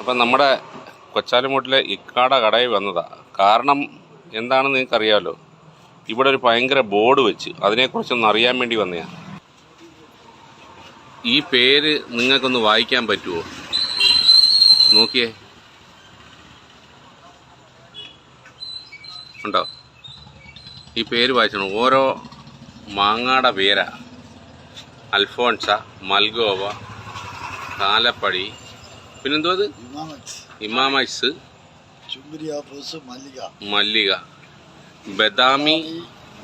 അപ്പം നമ്മുടെ കൊച്ചാലുമൂട്ടിലെ ഇക്കാട കടയിൽ വന്നതാണ്. കാരണം എന്താണെന്ന് നിങ്ങൾക്കറിയാമല്ലോ. ഇവിടെ ഒരു ഭയങ്കര ബോർഡ് വെച്ച് അതിനെക്കുറിച്ചൊന്ന് അറിയാൻ വേണ്ടി വന്നതാണ്. ഈ പേര് നിങ്ങൾക്കൊന്ന് വായിക്കാൻ പറ്റുമോ? നോക്കിയേ, ഉണ്ടോ? ഈ പേര് വായിച്ചണം. ഓരോ മാങ്ങാടെ പേരാ. അൽഫോൺസ, മൽഗോവ, കാലപ്പടി, പിന്നെന്തോ അത് ഇമാമൈസ്, മല്ലിക, ബദാമി,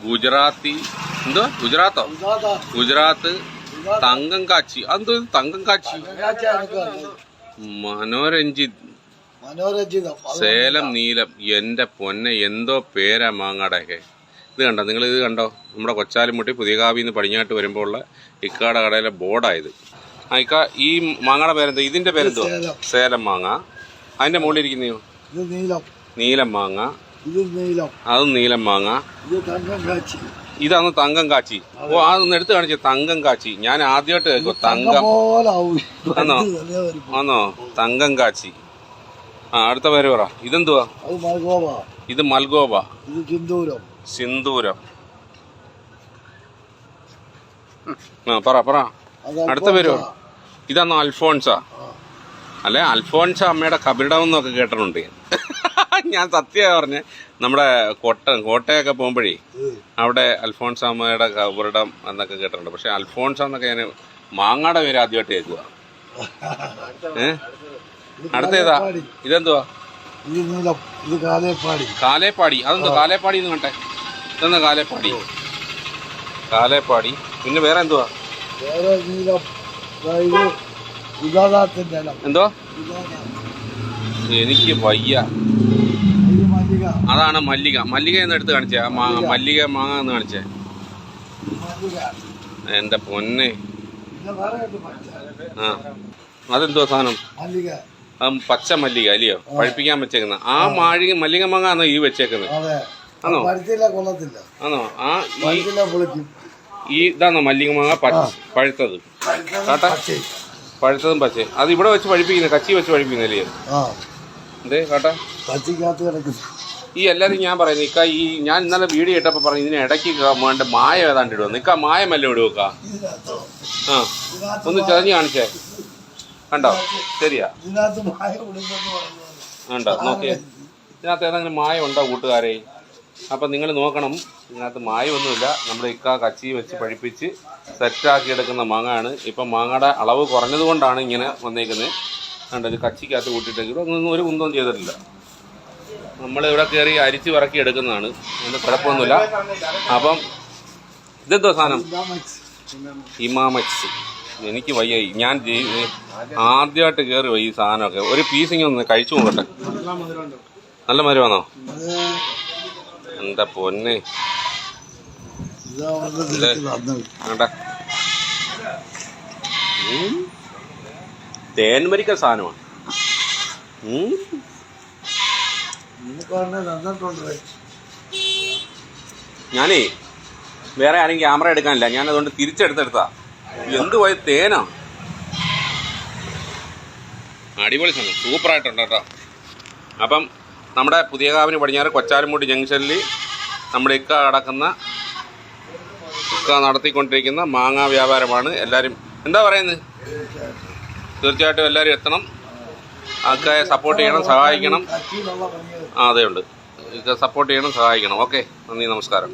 ഗുജറാത്തി, എന്തോ ഗുജറാത്ത്, തങ്കം കാച്ചി, അതെന്തോ തങ്കം കാച്ചി, മനോരഞ്ജിത്, സേലം നീലം. എൻ്റെ പൊന്നെ, എന്തോ പേരാ മാങ്ങാടൊക്കെ. ഇത് കണ്ടോ, നിങ്ങളിത് കണ്ടോ? നമ്മുടെ കൊച്ചാലുമുട്ടി പുതിയകാവിൽ നിന്ന് പടിഞ്ഞാട്ട് വരുമ്പോൾ ഉള്ള ഇക്കാട കടയിലെ ബോർഡായത്. ഇക്ക, ഈ മാങ്ങയുടെ പേരെന്തോ? ഇതിന്റെ പേരെന്തോ? സേലം മാങ്ങ. അതിന്റെ മുകളിൽ ഇരിക്കുന്നയോ? നീലം മാങ്ങ. അതും നീലം മാങ്ങ. ഇതാണ് തങ്കം കാച്ചി. ഓ, അതൊന്ന് എടുത്ത് കാണിച്ചേ. തങ്കം കാച്ചി ഞാൻ ആദ്യമായിട്ട് കേൾക്കും. തങ്കം ആണോ? തങ്കം കാച്ചി. അടുത്ത പേര് പറ. ഇതെന്തുവാ? ഇത് മൽഗോവ. സിന്ദൂരം. പറ. അടുത്ത പേര്. ഇതാണോ അൽഫോൺസ? അല്ലെ, അൽഫോൺസ അമ്മയുടെ കബിടം എന്നൊക്കെ കേട്ടിട്ടുണ്ട് ഞാൻ സത്യം പറഞ്ഞ്. നമ്മുടെ കോട്ടയൊക്കെ പോകുമ്പോഴേ അവിടെ അൽഫോൺസ അമ്മയുടെ കബിടം എന്നൊക്കെ കേട്ടിട്ടുണ്ട്. പക്ഷെ അൽഫോൺസ എന്നൊക്കെ ഞാൻ മാങ്ങാടെ പേര് ആദ്യമായിട്ട് കേൾക്കുക. അടുത്ത ഏതാ? ഇതെന്തുവാ? കാലേപ്പാടി. അതെന്തോ കാലേപ്പാടി എന്ന് കണ്ടേ? ഇതെന്താ കാലേപ്പാടി? പിന്നെ വേറെ എന്തുവാ? എന്തോ? എനിക്ക് വയ്യ. അതാണ് മല്ലിക. മല്ലിക എന്ന് എടുത്ത് കാണിച്ചേ. മല്ലിക മാങ്ങ എന്ന് കാണിച്ചേ. എന്റെ പൊന്നെ. അതെന്തോ സാധനം? പച്ച മല്ലിക അല്ലയോ? പഴിപ്പിക്കാൻ വെച്ചേക്കുന്ന ആ മല്ലിക മാങ്ങ ആണോ ഈ വെച്ചേക്കുന്നത്? ആണോ? ഇതാണോ മല്ലിക മാങ്ങ? പഴുത്തത് കേട്ടാ? പഴുത്തതും പച്ച. അത് ഇവിടെ വെച്ച് പഴിപ്പിക്കുന്നത്, കച്ചി വെച്ച് പഴിപ്പിക്കുന്നല്ലേ? എന്തേ കേട്ടാ? ഈ എല്ലാരും ഞാൻ പറയുന്നത് ഇക്ക, ഈ ഞാൻ ഇന്നലെ വീഡിയോ ഇട്ടപ്പോ പറഞ്ഞു ഇതിന് ഇടയ്ക്ക് വേണ്ട മായം ഏതാണ്ട് ഇടുവന്നു. ഇക്ക മായമല്ലേ ഇടുവക്ക? ഒന്ന് ചതഞ്ഞ് കാണിച്ചേ. കണ്ടോ? ശരിയാ, ഉണ്ടോ? നോക്കിയേ, ഇതിനകത്ത് ഏതെങ്കിലും മായം ഉണ്ടോ കൂട്ടുകാരെ? അപ്പം നിങ്ങൾ നോക്കണം, ഇതിനകത്ത് മായമൊന്നുമില്ല. നമ്മുടെ ഇക്ക കച്ചി വെച്ച് പഴിപ്പിച്ച് സെറ്റാക്കി എടുക്കുന്ന മാങ്ങയാണ്. ഇപ്പം മാങ്ങയുടെ അളവ് കുറഞ്ഞത് കൊണ്ടാണ് ഇങ്ങനെ വന്നേക്കുന്നത്. കണ്ടോ? ഇത് കച്ചിക്കകത്ത് കൂട്ടിയിട്ടെങ്കിലും ഒന്നും ഒരു കുന്തവും ചെയ്തിട്ടില്ല. നമ്മളിവിടെ കയറി അരിച്ച് വിറക്കി എടുക്കുന്നതാണ്. അതിൻ്റെ കുഴപ്പമൊന്നുമില്ല. അപ്പം ഇതെന്തോ സാധനം? ഇമാമൈസ്. എനിക്ക് വയ്യായി. ഞാൻ ആദ്യമായിട്ട് കയറി പോയി ഈ സാധനമൊക്കെ. ഒരു പീസിങ് ഒന്ന് കഴിച്ചു നോക്കട്ടെ. നല്ല മരുവാണോ? എന്താ പൊന്നെ, തേൻമരിക്ക സാധനമാണ്. ഞാനേ വേറെ ആരും ക്യാമറ എടുക്കാനില്ല. ഞാൻ അതുകൊണ്ട് തിരിച്ചെടുത്തെടുത്താ. എന്ത് പോയ തേനാ. അടിപൊളി സാധനം, സൂപ്പറായിട്ടുണ്ട് കേട്ടോ. അപ്പം നമ്മുടെ പുതിയകാവിന് പടിഞ്ഞാറ് കൊച്ചാലുമൂട്ടി ജംഗ്ഷനിൽ നമ്മുടെ ഇക്ക നടത്തിക്കൊണ്ടിരിക്കുന്ന മാങ്ങാ വ്യാപാരമാണ്. എല്ലാവരും എന്താ പറയുന്നത്? തീർച്ചയായിട്ടും എല്ലാവരും എത്തണം. അക്കയെ സപ്പോർട്ട് ചെയ്യണം, സഹായിക്കണം. അതേ ഉണ്ട്. ഇക്ക സപ്പോർട്ട് ചെയ്യണം, സഹായിക്കണം. ഓക്കെ, നന്ദി, നമസ്കാരം.